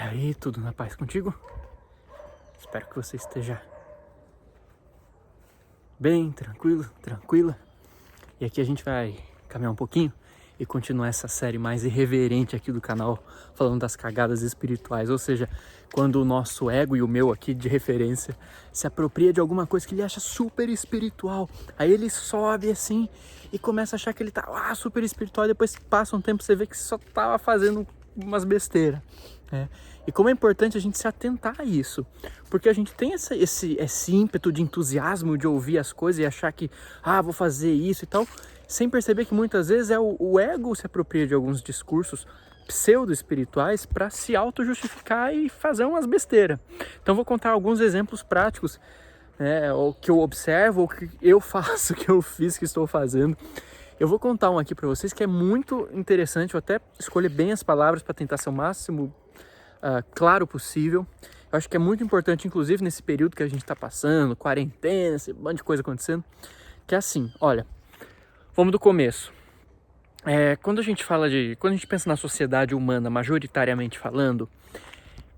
aí, tudo na paz contigo? Espero que você esteja bem, tranquilo, tranquila. E aqui a gente vai caminhar um pouquinho e continuar essa série mais irreverente aqui do canal, falando das cagadas espirituais. Ou seja, quando o nosso ego e o meu aqui de referência se apropria de alguma coisa que ele acha super espiritual. Aí ele sobe assim e começa a achar que ele tá super espiritual, e depois passa um tempo e você vê que só tava fazendo umas besteiras. E como é importante a gente se atentar a isso, porque a gente tem esse ímpeto de entusiasmo de ouvir as coisas e achar que, vou fazer isso e tal, sem perceber que muitas vezes é o ego se apropria de alguns discursos pseudo-espirituais para se auto-justificar e fazer umas besteiras. Então vou contar alguns exemplos práticos, o que eu observo, o que eu faço, o que eu fiz, que estou fazendo. Eu vou contar um aqui para vocês que é muito interessante, eu até escolhi bem as palavras para tentar ser o máximo claro possível. Eu acho que é muito importante, inclusive nesse período que a gente está passando, quarentena, esse monte de coisa acontecendo, que é assim, olha, vamos do começo. Quando a gente pensa na sociedade humana, majoritariamente falando,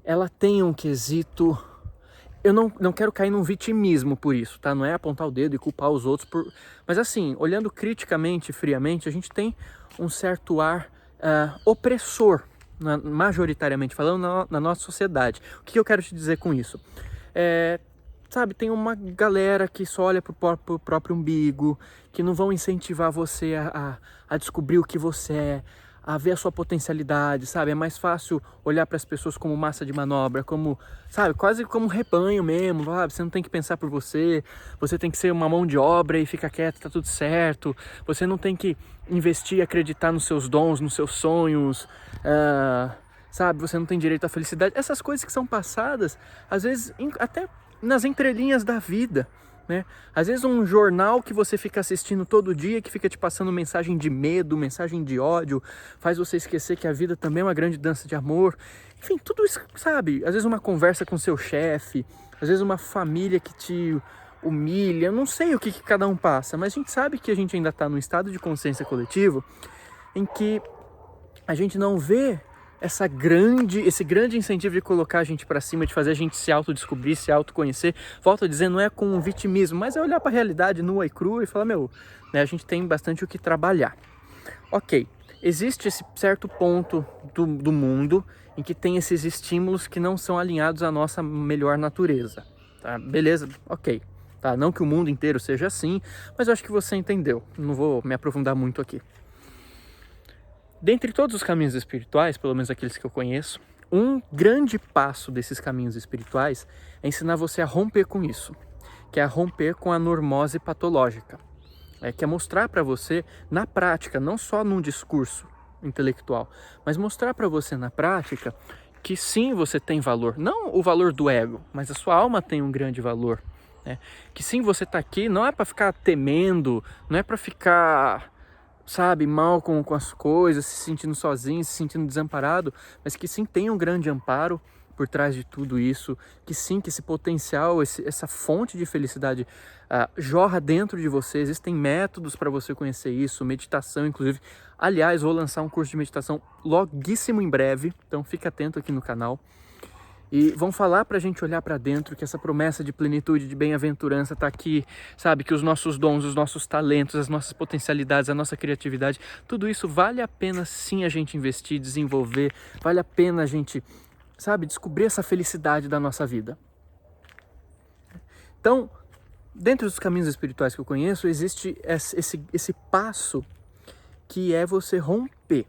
ela tem um quesito. Eu não quero cair num vitimismo por isso, tá? Não é apontar o dedo e culpar os outros por... Mas assim, olhando criticamente, friamente, a gente tem um certo ar opressor, majoritariamente falando, na nossa sociedade. O que eu quero te dizer com isso? Sabe, tem uma galera que só olha pro próprio umbigo, que não vão incentivar você a descobrir o que você é, a ver a sua potencialidade, sabe? É mais fácil olhar para as pessoas como massa de manobra, como, sabe, quase como rebanho mesmo, sabe? Você não tem que pensar por você, você tem que ser uma mão de obra e ficar quieto, tá tudo certo. Você não tem que investir, acreditar nos seus dons, nos seus sonhos, sabe? Você não tem direito à felicidade. Essas coisas que são passadas, às vezes, até nas entrelinhas da vida, né? Às vezes um jornal que você fica assistindo todo dia, que fica te passando mensagem de medo, mensagem de ódio, faz você esquecer que a vida também é uma grande dança de amor. Enfim, tudo isso, sabe? Às vezes uma conversa com seu chefe, às vezes uma família que te humilha. Eu não sei o que cada um passa, mas a gente sabe que a gente ainda está num estado de consciência coletivo em que a gente não vê esse grande incentivo de colocar a gente para cima, de fazer a gente se autodescobrir, se autoconhecer. Volto a dizer, não é com um vitimismo, mas é olhar para a realidade nua e crua e falar, a gente tem bastante o que trabalhar. Ok, existe esse certo ponto do mundo em que tem esses estímulos que não são alinhados à nossa melhor natureza, tá? Beleza, ok. Tá? Não que o mundo inteiro seja assim, mas eu acho que você entendeu. Não vou me aprofundar muito aqui. Dentre todos os caminhos espirituais, pelo menos aqueles que eu conheço, um grande passo desses caminhos espirituais é ensinar você a romper com isso, que é a romper com a normose patológica, que é mostrar para você na prática, não só num discurso intelectual, mas mostrar para você na prática que sim, você tem valor, não o valor do ego, mas a sua alma tem um grande valor, né? Que sim, você está aqui não é para ficar temendo, não é para ficar, sabe, mal com as coisas, se sentindo sozinho, se sentindo desamparado, mas que sim tem um grande amparo por trás de tudo isso, que sim, que esse potencial, essa fonte de felicidade jorra dentro de você. Existem métodos para você conhecer isso, meditação inclusive. Aliás, vou lançar um curso de meditação loguíssimo em breve, então fica atento aqui no canal. E vão falar pra gente olhar pra dentro, que essa promessa de plenitude, de bem-aventurança tá aqui, sabe? Que os nossos dons, os nossos talentos, as nossas potencialidades, a nossa criatividade, tudo isso vale a pena sim a gente investir, desenvolver, vale a pena a gente, sabe, descobrir essa felicidade da nossa vida. Então, dentro dos caminhos espirituais que eu conheço, existe esse passo que é você romper,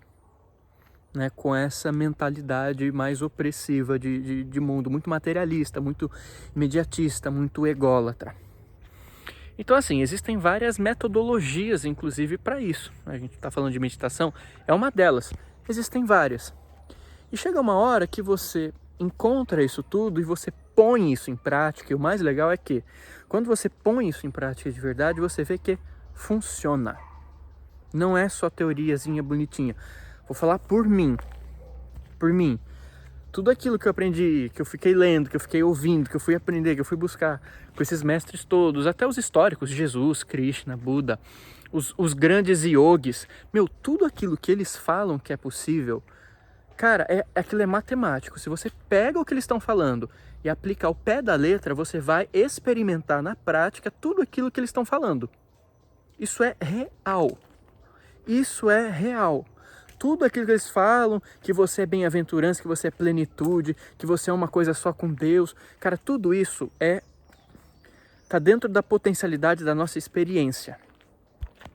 né, com essa mentalidade mais opressiva de mundo, muito materialista, muito imediatista, muito ególatra. Então, assim, existem várias metodologias, inclusive, para isso. A gente está falando de meditação, é uma delas. Existem várias. E chega uma hora que você encontra isso tudo e você põe isso em prática, e o mais legal é que, quando você põe isso em prática de verdade, você vê que funciona. Não é só teoriazinha bonitinha. Vou falar por mim. Tudo aquilo que eu aprendi, que eu fiquei lendo, que eu fiquei ouvindo, que eu fui aprender, que eu fui buscar com esses mestres todos, até os históricos, Jesus, Krishna, Buda, os grandes yogis, tudo aquilo que eles falam que é possível, cara, aquilo é matemático. Se você pega o que eles estão falando e aplica ao pé da letra, você vai experimentar na prática tudo aquilo que eles estão falando. Isso é real. Isso é real. Tudo aquilo que eles falam, que você é bem-aventurança, que você é plenitude, que você é uma coisa só com Deus. Cara, tudo isso tá dentro da potencialidade da nossa experiência.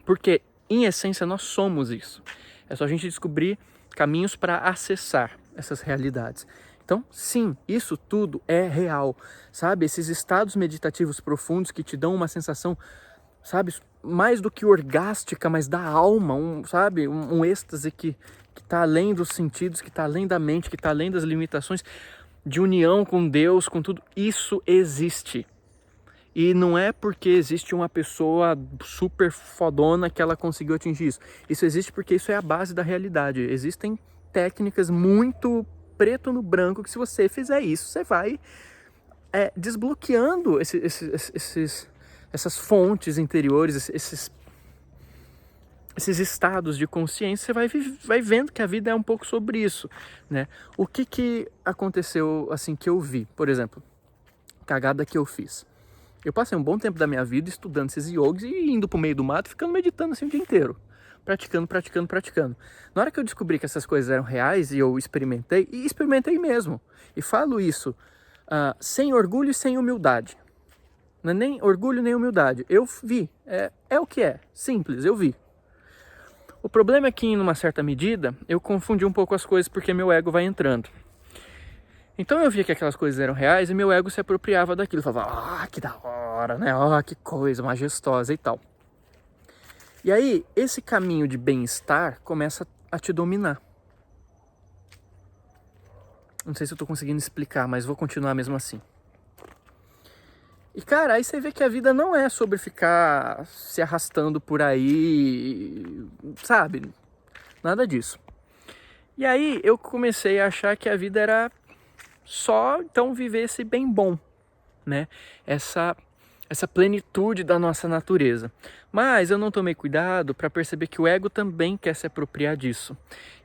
Porque, em essência, nós somos isso. É só a gente descobrir caminhos para acessar essas realidades. Então, sim, isso tudo é real, sabe? Esses estados meditativos profundos que te dão uma sensação, sabe, mais do que orgástica, mas da alma, sabe? Um êxtase que está além dos sentidos, que está além da mente, que está além das limitações, de união com Deus, com tudo. Isso existe. E não é porque existe uma pessoa super fodona que ela conseguiu atingir isso. Isso existe porque isso é a base da realidade. Existem técnicas muito preto no branco que se você fizer isso, você vai desbloqueando essas fontes interiores, esses estados de consciência. Você vai vendo que a vida é um pouco sobre isso, né? O que aconteceu assim que eu vi, por exemplo, cagada que eu fiz. Eu passei um bom tempo da minha vida estudando esses yogis e indo pro meio do mato, ficando meditando assim o dia inteiro. Praticando. Na hora que eu descobri que essas coisas eram reais e eu experimentei mesmo. E falo isso sem orgulho e sem humildade. Não é nem orgulho nem humildade. Eu vi. É o que é. Simples, eu vi. O problema é que, em uma certa medida, eu confundi um pouco as coisas porque meu ego vai entrando. Então eu via que aquelas coisas eram reais e meu ego se apropriava daquilo. Falava, que da hora, né? Que coisa majestosa e tal. E aí, esse caminho de bem-estar começa a te dominar. Não sei se eu tô conseguindo explicar, mas vou continuar mesmo assim. E cara, aí você vê que a vida não é sobre ficar se arrastando por aí, sabe? Nada disso. E aí eu comecei a achar que a vida era só então viver esse bem bom, né? Essa plenitude da nossa natureza. Mas eu não tomei cuidado para perceber que o ego também quer se apropriar disso.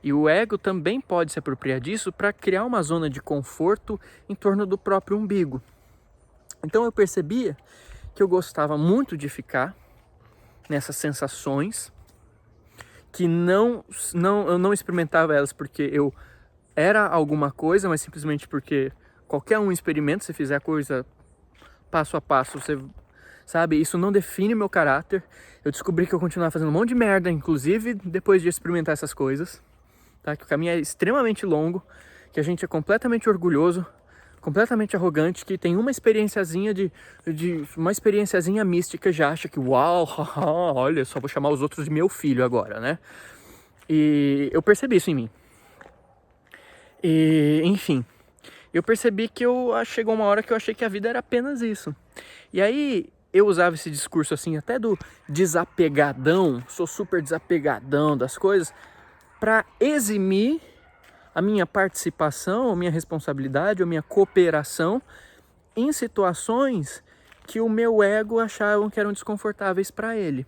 E o ego também pode se apropriar disso para criar uma zona de conforto em torno do próprio umbigo. Então eu percebia que eu gostava muito de ficar nessas sensações, que eu não experimentava elas porque eu era alguma coisa, mas simplesmente porque qualquer um experimenta, se fizer a coisa passo a passo, você sabe, isso não define meu caráter. Eu descobri que eu continuava fazendo um monte de merda, inclusive depois de experimentar essas coisas, tá? Que o caminho é extremamente longo, que a gente é completamente orgulhoso, completamente arrogante, que tem uma experienciazinha uma experienciazinha mística, já acha que uau, olha, só vou chamar os outros de meu filho agora, né? E eu percebi isso em mim. E, enfim, eu percebi que chegou uma hora que eu achei que a vida era apenas isso. E aí eu usava esse discurso assim, até do desapegadão, sou super desapegadão das coisas, para eximir a minha participação, a minha responsabilidade, a minha cooperação em situações que o meu ego achava que eram desconfortáveis para ele.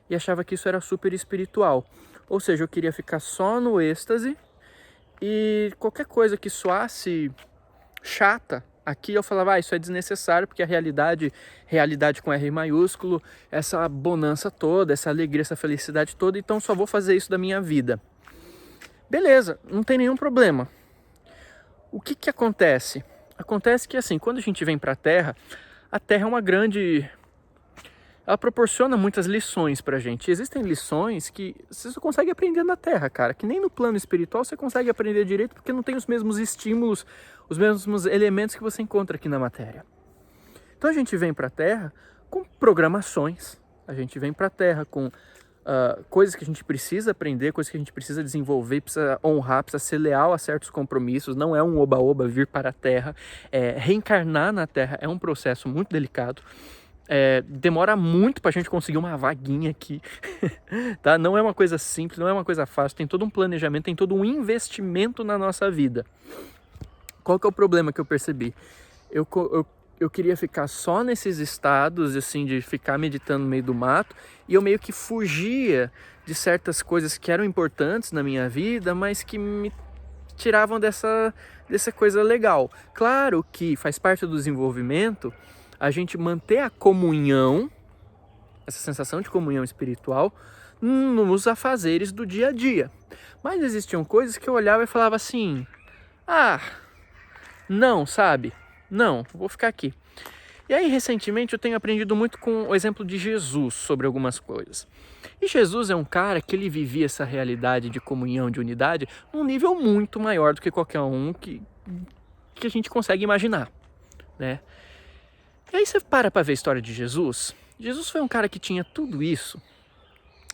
E achava que isso era super espiritual. Ou seja, eu queria ficar só no êxtase e qualquer coisa que soasse chata, aqui eu falava, isso é desnecessário, porque a realidade com R maiúsculo, essa bonança toda, essa alegria, essa felicidade toda, então só vou fazer isso da minha vida. Beleza, não tem nenhum problema. O que acontece? Acontece que assim, quando a gente vem para a Terra é uma grande... Ela proporciona muitas lições pra gente. Existem lições que você só consegue aprender na Terra, cara. Que nem no plano espiritual você consegue aprender direito porque não tem os mesmos estímulos, os mesmos elementos que você encontra aqui na matéria. Então a gente vem pra Terra com programações. A gente vem pra Terra com coisas que a gente precisa aprender, coisas que a gente precisa desenvolver, precisa honrar, precisa ser leal a certos compromissos. Não é um oba-oba vir para a Terra. Reencarnar na Terra é um processo muito delicado. Demora muito pra gente conseguir uma vaguinha aqui, tá? Não é uma coisa simples, não é uma coisa fácil, tem todo um planejamento, tem todo um investimento na nossa vida. Qual que é o problema que eu percebi? Eu queria ficar só nesses estados, assim, de ficar meditando no meio do mato, e eu meio que fugia de certas coisas que eram importantes na minha vida, mas que me tiravam dessa coisa legal. Claro que faz parte do desenvolvimento a gente manter a comunhão, essa sensação de comunhão espiritual, nos afazeres do dia a dia. Mas existiam coisas que eu olhava e falava assim, não, sabe? Não, vou ficar aqui. E aí, recentemente, eu tenho aprendido muito com o exemplo de Jesus sobre algumas coisas. E Jesus é um cara que ele vivia essa realidade de comunhão, de unidade, num nível muito maior do que qualquer um que a gente consegue imaginar, né? E aí você para ver a história de Jesus. Jesus foi um cara que tinha tudo isso,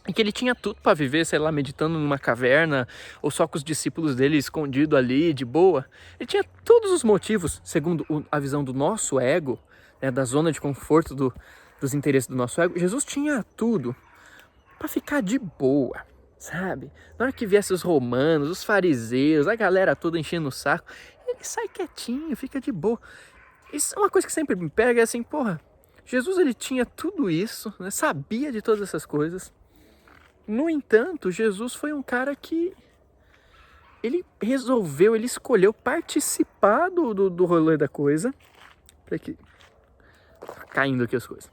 e que ele tinha tudo para viver, sei lá, meditando numa caverna, ou só com os discípulos dele escondido ali, de boa. Ele tinha todos os motivos, segundo a visão do nosso ego, né, da zona de conforto dos interesses do nosso ego. Jesus tinha tudo para ficar de boa, sabe? Na hora que viesse os romanos, os fariseus, a galera toda enchendo o saco, ele sai quietinho, fica de boa. Isso é uma coisa que sempre me pega, é assim, porra, Jesus ele tinha tudo isso, né, sabia de todas essas coisas. No entanto, Jesus foi um cara que ele escolheu participar do rolê da coisa. Peraí que tá caindo aqui as coisas.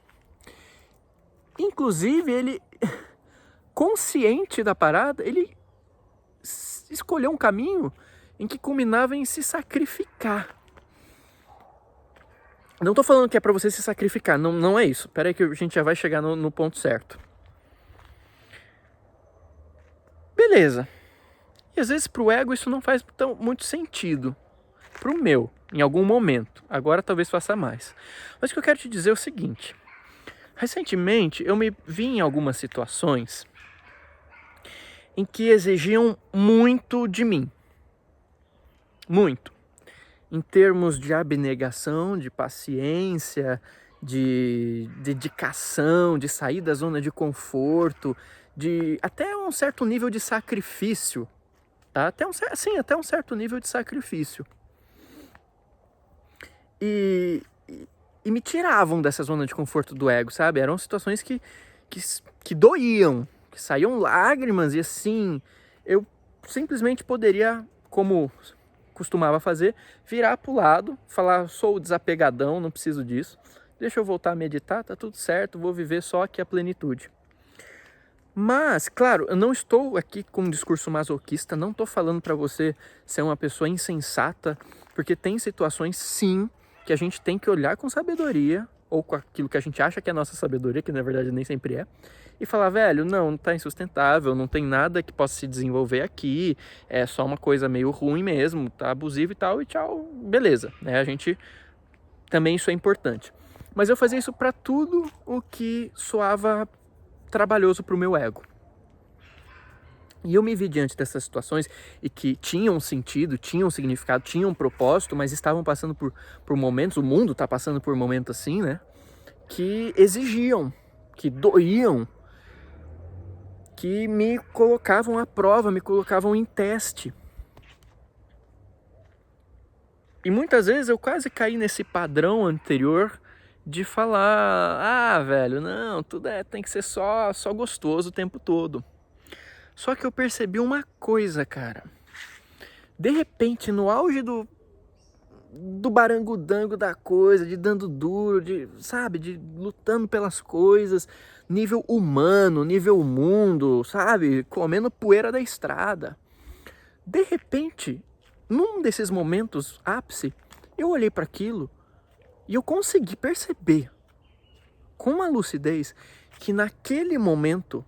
Inclusive, ele, consciente da parada, ele escolheu um caminho em que culminava em se sacrificar. Não tô falando que é pra você se sacrificar, não é isso. Peraí que a gente já vai chegar no ponto certo. Beleza. E às vezes pro ego isso não faz muito sentido. Pro meu, em algum momento. Agora talvez faça mais. Mas o que eu quero te dizer é o seguinte. Recentemente eu me vi em algumas situações em que exigiam muito de mim. Muito. Em termos de abnegação, de paciência, de dedicação, de sair da zona de conforto, de até um certo nível de sacrifício, tá? Até um certo nível de sacrifício. E me tiravam dessa zona de conforto do ego, sabe? Eram situações que doíam, que saíam lágrimas, e assim, eu simplesmente poderia, como costumava fazer, virar pro lado, falar, sou desapegadão, não preciso disso, deixa eu voltar a meditar, tá tudo certo, vou viver só aqui a plenitude. Mas, claro, eu não estou aqui com um discurso masoquista, não estou falando para você ser uma pessoa insensata, porque tem situações, sim, que a gente tem que olhar com sabedoria, ou com aquilo que a gente acha que é a nossa sabedoria, que na verdade nem sempre é, e falar, velho, não tá insustentável, não tem nada que possa se desenvolver aqui, é só uma coisa meio ruim mesmo, tá abusivo e tal, e tchau, beleza, né? A gente, também isso é importante. Mas eu fazia isso para tudo o que soava trabalhoso pro meu ego. E eu me vi diante dessas situações e que tinham sentido, tinham significado, tinham propósito, mas estavam passando por momentos, o mundo está passando por momentos assim, né? Que exigiam, que doíam, que me colocavam à prova, me colocavam em teste. E muitas vezes eu quase caí nesse padrão anterior de falar, velho, não, tudo tem que ser só gostoso o tempo todo. Só que eu percebi uma coisa, cara. De repente, no auge do barangudango da coisa, de dando duro, de lutando pelas coisas, nível humano, nível mundo, sabe? Comendo poeira da estrada. De repente, num desses momentos ápice, eu olhei para aquilo e eu consegui perceber, com uma lucidez, que naquele momento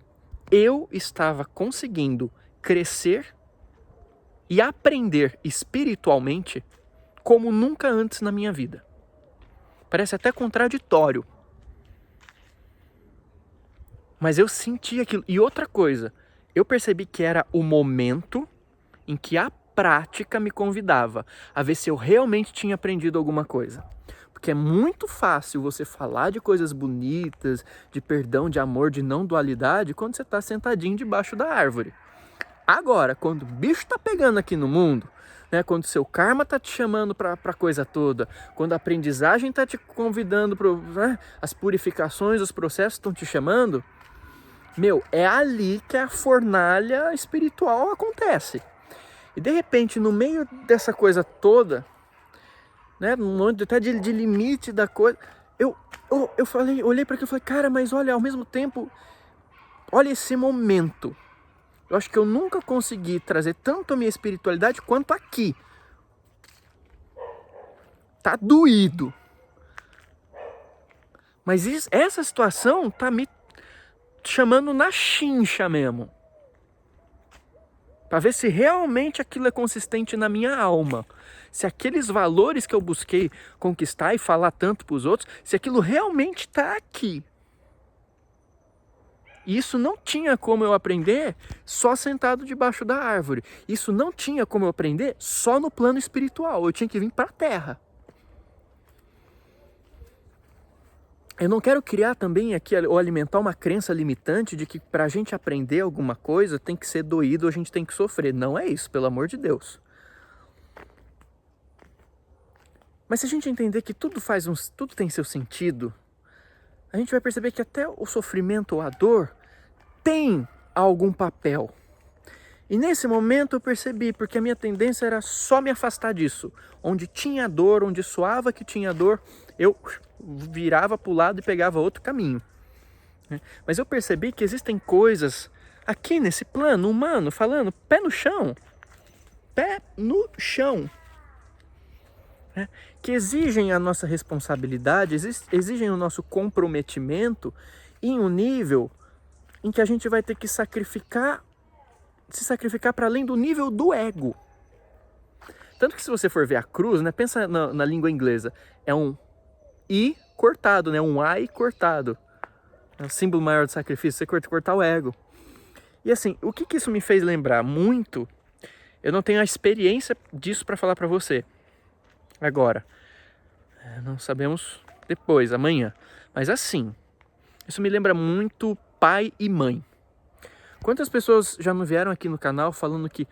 eu estava conseguindo crescer e aprender espiritualmente como nunca antes na minha vida. Parece até contraditório. Mas eu senti aquilo. E outra coisa, eu percebi que era o momento em que a prática me convidava a ver se eu realmente tinha aprendido alguma coisa. Porque é muito fácil você falar de coisas bonitas, de perdão, de amor, de não dualidade, quando você está sentadinho debaixo da árvore. Agora, quando o bicho tá pegando aqui no mundo, né, quando seu karma tá te chamando pra coisa toda, quando a aprendizagem tá te convidando, as purificações, os processos estão te chamando, é ali que a fornalha espiritual acontece. E de repente, no meio dessa coisa toda, né, no momento até de limite da coisa, eu falei, olhei para aquilo e falei, cara, mas olha, ao mesmo tempo, olha esse momento. Eu acho que eu nunca consegui trazer tanto a minha espiritualidade quanto aqui. Tá doído. Mas essa situação tá me chamando na chincha mesmo. Para ver se realmente aquilo é consistente na minha alma. Se aqueles valores que eu busquei conquistar e falar tanto para os outros, se aquilo realmente está aqui. E isso não tinha como eu aprender só sentado debaixo da árvore. Isso não tinha como eu aprender só no plano espiritual. Eu tinha que vir para a terra. Eu não quero criar também aqui ou alimentar uma crença limitante de que para a gente aprender alguma coisa tem que ser doído ou a gente tem que sofrer. Não é isso, pelo amor de Deus. Mas se a gente entender que tudo tem seu sentido, a gente vai perceber que até o sofrimento ou a dor tem algum papel. E nesse momento eu percebi, porque a minha tendência era só me afastar disso. Onde tinha dor, onde soava que tinha dor, eu virava para o lado e pegava outro caminho. Mas eu percebi que existem coisas aqui nesse plano humano, falando pé no chão, que exigem a nossa responsabilidade, exigem o nosso comprometimento em um nível em que a gente vai ter que se sacrificar para além do nível do ego. Tanto que se você for ver a cruz, né, pensa na língua inglesa, é um I cortado, né, um I cortado. É o símbolo maior do sacrifício, você cortar o ego. E assim, o que isso me fez lembrar muito, eu não tenho a experiência disso para falar para você agora. Não sabemos depois, amanhã. Mas assim, isso me lembra muito pai e mãe. Quantas pessoas já não vieram aqui no canal falando que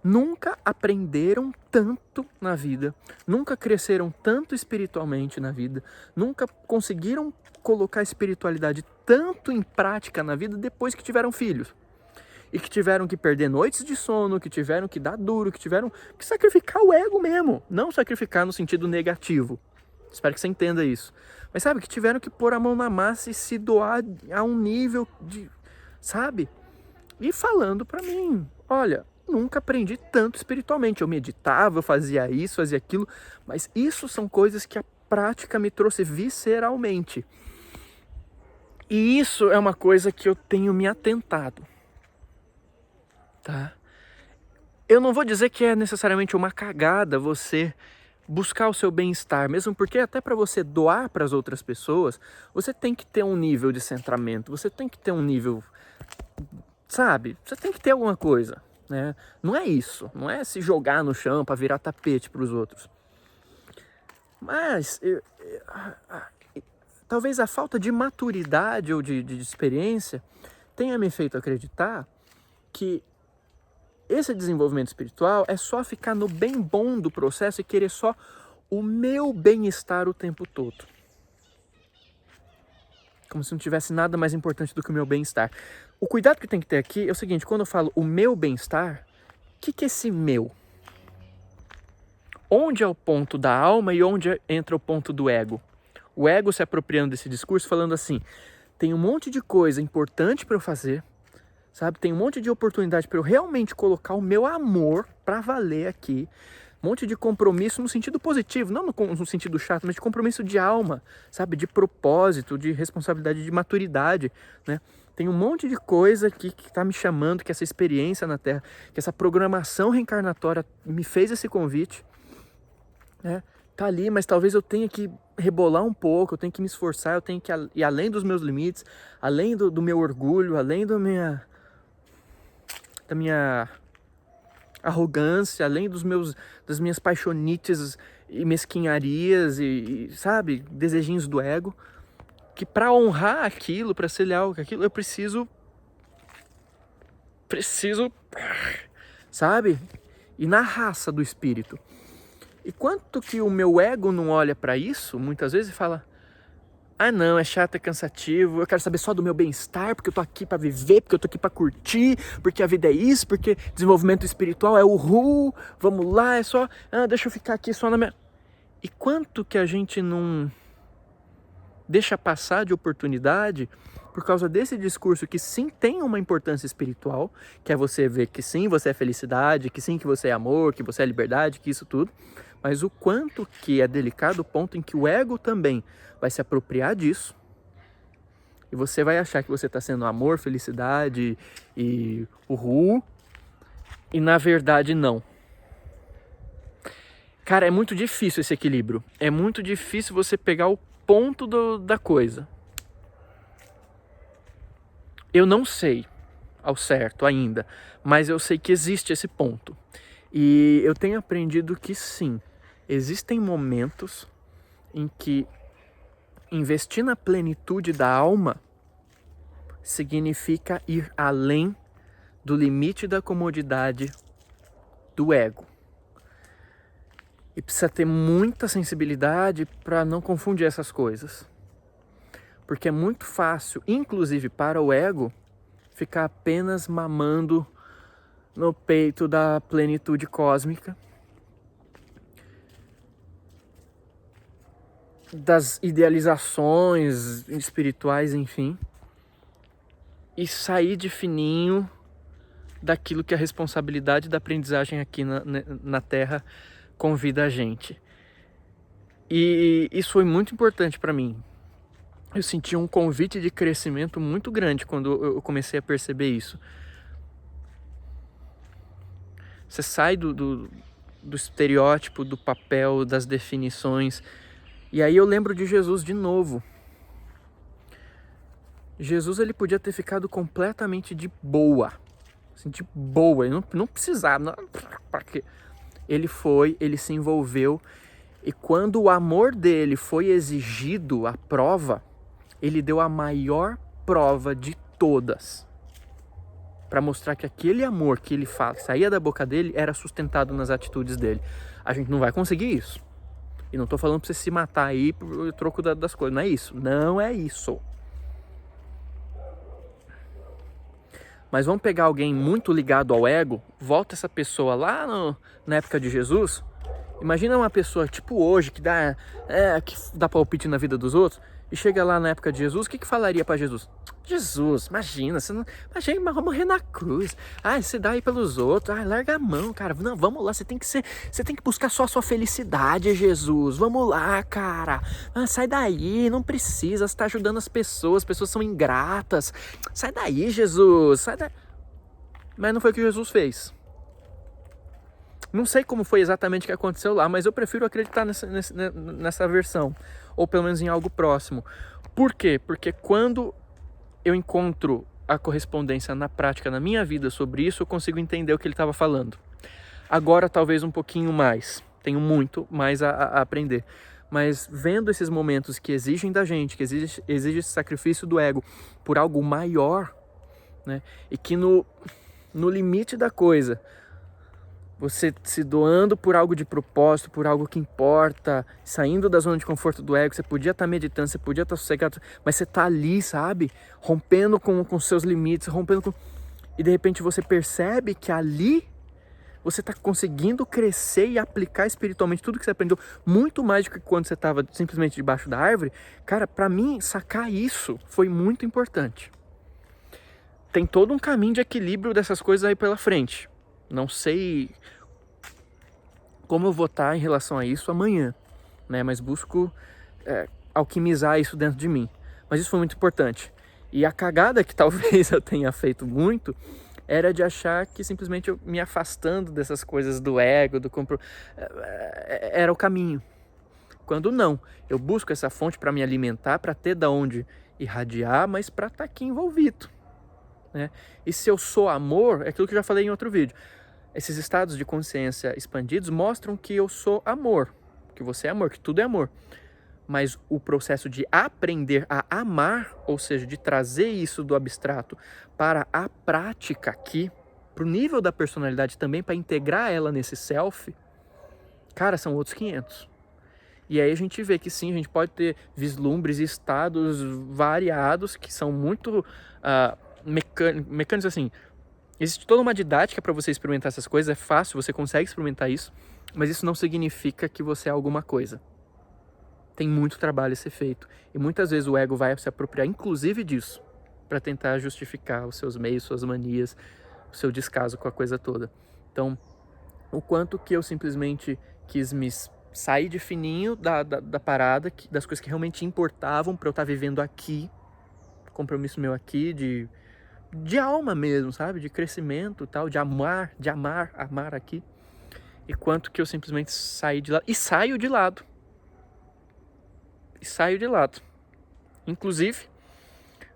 nunca aprenderam tanto na vida, nunca cresceram tanto espiritualmente na vida, nunca conseguiram colocar a espiritualidade tanto em prática na vida depois que tiveram filhos. E que tiveram que perder noites de sono, que tiveram que dar duro, que tiveram que sacrificar o ego mesmo. Não sacrificar no sentido negativo. Espero que você entenda isso. Mas sabe, que tiveram que pôr a mão na massa e se doar a um nível de... Sabe? E falando pra mim, olha, nunca aprendi tanto espiritualmente. Eu meditava, eu fazia isso, fazia aquilo. Mas isso são coisas que a prática me trouxe visceralmente. E isso é uma coisa que eu tenho me atentado. Tá? Eu não vou dizer que é necessariamente uma cagada você buscar o seu bem-estar, mesmo porque até para você doar para as outras pessoas, você tem que ter um nível de centramento, você tem que ter um nível, sabe? Você tem que ter alguma coisa, né? Não é isso, não é se jogar no chão para virar tapete para os outros. Mas talvez a falta de maturidade ou de experiência tenha me feito acreditar que esse desenvolvimento espiritual é só ficar no bem bom do processo e querer só o meu bem-estar o tempo todo. Como se não tivesse nada mais importante do que o meu bem-estar. O cuidado que tem que ter aqui é o seguinte, quando eu falo o meu bem-estar, o que é esse meu? Onde é o ponto da alma e onde entra o ponto do ego? O ego se apropriando desse discurso, falando assim, tem um monte de coisa importante para eu fazer, sabe? Tem um monte de oportunidade para eu realmente colocar o meu amor para valer aqui. Um monte de compromisso no sentido positivo, não no sentido chato, mas de compromisso de alma, sabe? De propósito, de responsabilidade, de maturidade, né? Tem um monte de coisa aqui que está me chamando, que essa experiência na Terra, que essa programação reencarnatória me fez esse convite, né? Tá ali, mas talvez eu tenha que rebolar um pouco, eu tenho que me esforçar, eu tenho que ir além dos meus limites, além do meu orgulho, além da minha arrogância, além das minhas paixonites e mesquinharias e sabe, desejinhos do ego, que para honrar aquilo, para ser leal com aquilo, eu preciso, sabe, e na raça do espírito. E quanto que o meu ego não olha para isso, muitas vezes, e fala, Ah não, é chato, é cansativo, eu quero saber só do meu bem-estar, porque eu tô aqui pra viver, porque eu tô aqui pra curtir, porque a vida é isso, porque desenvolvimento espiritual é vamos lá, é só, deixa eu ficar aqui só na minha... E quanto que a gente não deixa passar de oportunidade por causa desse discurso que sim tem uma importância espiritual, que é você ver que sim, você é felicidade, que sim, que você é amor, que você é liberdade, que isso tudo, mas o quanto que é delicado o ponto em que o ego também vai se apropriar disso e você vai achar que você está sendo amor, felicidade e e na verdade não. Cara, é muito difícil esse equilíbrio, é muito difícil você pegar o ponto da coisa. Eu não sei ao certo ainda, mas eu sei que existe esse ponto. E eu tenho aprendido que sim, existem momentos em que investir na plenitude da alma significa ir além do limite da comodidade do ego. E precisa ter muita sensibilidade para não confundir essas coisas. Porque é muito fácil, inclusive para o ego, ficar apenas mamando no peito da plenitude cósmica, das idealizações espirituais, enfim, e sair de fininho daquilo que a responsabilidade da aprendizagem aqui na Terra convida a gente. E isso foi muito importante para mim. Eu senti um convite de crescimento muito grande quando eu comecei a perceber isso. Você sai do estereótipo, do papel, das definições. E aí eu lembro de Jesus de novo. Jesus, ele podia ter ficado completamente de boa. Assim, de boa, ele não precisava. Pra quê? Ele se envolveu. E quando o amor dele foi exigido à prova, ele deu a maior prova de todas. Para mostrar que aquele amor que ele saía da boca dele era sustentado nas atitudes dele. A gente não vai conseguir isso. E não tô falando pra você se matar aí por troco das coisas. Não é isso. Não é isso. Mas vamos pegar alguém muito ligado ao ego, volta essa pessoa lá na época de Jesus. Imagina uma pessoa tipo hoje, que dá palpite na vida dos outros, e chega lá na época de Jesus, o que falaria para Jesus? Jesus, imagina, você não, imagina, mas vamos morrer na cruz. Você dá aí pelos outros, larga a mão, cara. Não, vamos lá, você tem que buscar só a sua felicidade, Jesus. Vamos lá, cara. Sai daí, não precisa, você tá ajudando as pessoas são ingratas. Sai daí, Jesus, sai daí. Mas não foi o que Jesus fez. Não sei como foi exatamente o que aconteceu lá, mas eu prefiro acreditar nessa versão, ou pelo menos em algo próximo. Por quê? Porque quando eu encontro a correspondência na prática, na minha vida sobre isso, eu consigo entender o que ele estava falando. Agora talvez um pouquinho mais, tenho muito mais a aprender. Mas vendo esses momentos que exigem da gente, que exige esse sacrifício do ego por algo maior, né? E que no limite da coisa, você se doando por algo de propósito, por algo que importa, saindo da zona de conforto do ego, você podia estar meditando, você podia estar sossegado, mas você está ali, sabe? Rompendo com seus limites, e de repente você percebe que ali você está conseguindo crescer e aplicar espiritualmente tudo que você aprendeu, muito mais do que quando você estava simplesmente debaixo da árvore. Cara, para mim, sacar isso foi muito importante. Tem todo um caminho de equilíbrio dessas coisas aí pela frente. Não sei como eu vou estar em relação a isso amanhã, né? Mas busco alquimizar isso dentro de mim. Mas isso foi muito importante. E a cagada que talvez eu tenha feito muito era de achar que simplesmente eu me afastando dessas coisas do ego, era o caminho. Quando não, eu busco essa fonte para me alimentar, para ter da onde irradiar, mas para estar aqui envolvido, né? E se eu sou amor, é aquilo que eu já falei em outro vídeo. Esses estados de consciência expandidos mostram que eu sou amor, que você é amor, que tudo é amor. Mas o processo de aprender a amar, ou seja, de trazer isso do abstrato para a prática aqui, para o nível da personalidade também, para integrar ela nesse self, cara, são outros 500. E aí a gente vê que sim, a gente pode ter vislumbres e estados variados que são muito mecânicos assim. Existe toda uma didática para você experimentar essas coisas, é fácil, você consegue experimentar isso, mas isso não significa que você é alguma coisa. Tem muito trabalho a ser feito. E muitas vezes o ego vai se apropriar, inclusive disso, para tentar justificar os seus meios, suas manias, o seu descaso com a coisa toda. Então, o quanto que eu simplesmente quis me sair de fininho da parada, das coisas que realmente importavam para eu estar vivendo aqui, compromisso meu aqui, de alma mesmo, sabe? De crescimento e tal, de amar aqui. E quanto que eu simplesmente saí de lado. E saio de lado. Inclusive,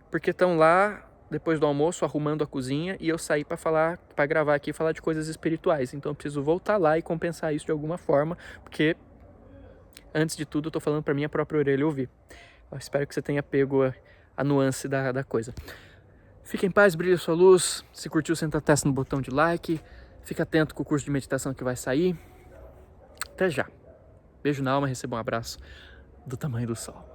porque estão lá, depois do almoço, arrumando a cozinha, e eu saí para gravar aqui e falar de coisas espirituais. Então eu preciso voltar lá e compensar isso de alguma forma, porque, antes de tudo, eu tô falando pra minha própria orelha ouvir. Eu espero que você tenha pego a nuance da coisa. Fique em paz, brilhe sua luz. Se curtiu, senta a testa no botão de like. Fica atento com o curso de meditação que vai sair. Até já. Beijo na alma, receba um abraço do tamanho do sol.